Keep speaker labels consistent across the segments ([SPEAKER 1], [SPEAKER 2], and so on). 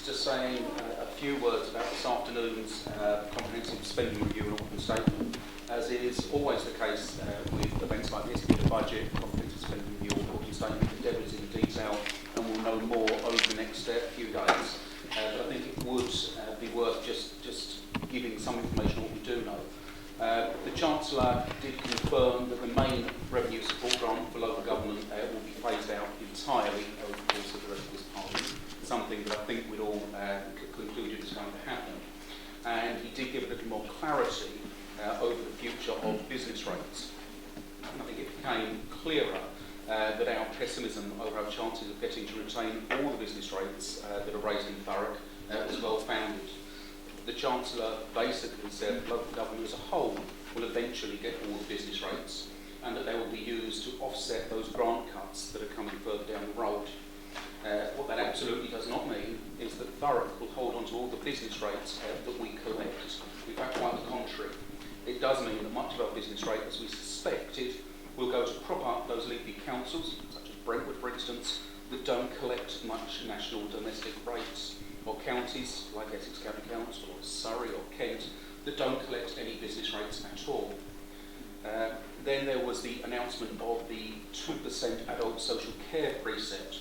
[SPEAKER 1] to saying a few words about this afternoon's comprehensive spending review and autumn statement. As it is always the case with events like this, with the budget, comprehensive spending review or autumn statement, the devil is in the detail, and we'll know more over the next few days. But I think it would be worth just giving some information on what we do know. The Chancellor did confirm that the main revenue support grant for local government will be phased out entirely over the course of the rest of this Parliament, something that I think we'd all concluded is going to happen. And he did give a little more clarity over the future of business rates. And I think it became clearer that our pessimism over our chances of getting to retain all the business rates that are raised in Thurrock was well founded. The Chancellor basically said that local government as a whole will eventually get all the business rates and that they will be used to offset those grant cuts that are coming further down the road. What that absolutely does not mean is that Thurrock will hold on to all the business rates that we collect. In fact, quite the contrary. It does mean that much of our business rate, as we suspected, will go to prop up those leafy councils, such as Brentwood, for instance, that don't collect much national domestic rates, or counties like Essex County Council or Surrey or Kent that don't collect any business rates at all. Then there was the announcement of the 2% adult social care precept.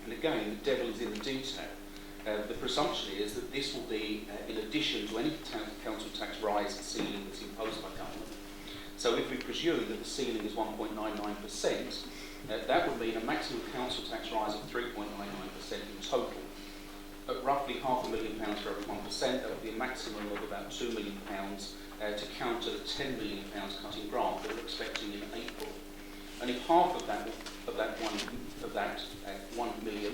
[SPEAKER 1] And again, the devil is in the detail. The presumption is that this will be in addition to any council tax rise ceiling that's imposed by government. So if we presume that the ceiling is 1.99%, that would mean a maximum council tax rise of 3.99% in total. At roughly £500,000 for every 1%, that would be a maximum of about £2 million to counter the £10 million cut in grant that we're expecting in April. And if half of that 1 million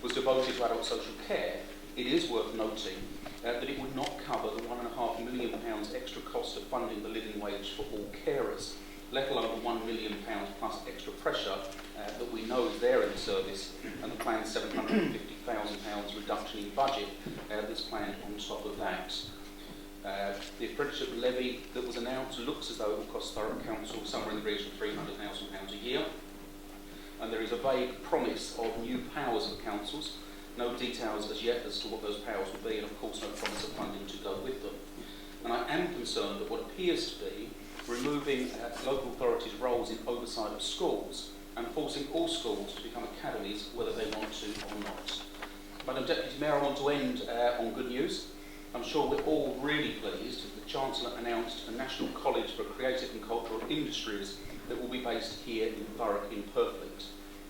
[SPEAKER 1] was devoted to adult social care, it is worth noting that it would not cover the £1.5 million extra cost of funding the living wage for all carers, let alone the £1 million plus extra pressure that we know is there in the service, and the planned £750,000 reduction in budget that's planned on top of that. The apprenticeship levy that was announced looks as though it will cost Thurrock Council somewhere in the region of £300,000 a year, and there is a vague promise of new powers for councils. No details as yet as to what those powers will be, and of course no promise of funding to go with them. And I am concerned that what appears to be removing local authorities' roles in oversight of schools and forcing all schools to become academies whether they want to or not. Madam Deputy Mayor, I want to end on good news. I'm sure we're all really pleased that the Chancellor announced a National College for Creative and Cultural Industries that will be based here in Thurrock in Purfleet.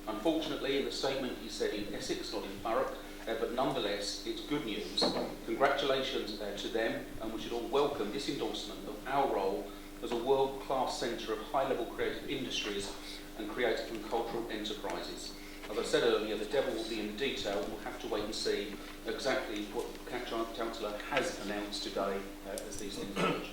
[SPEAKER 1] Unfortunately, in the statement he said in Essex, not in Thurrock, but nonetheless, it's good news. Congratulations to them, and we should all welcome this endorsement of our role as a world-class centre of high-level creative industries and creative and cultural enterprises. As I said earlier, the devil will be in the detail. We'll have to wait and see exactly what the Chancellor has announced today as these things emerge.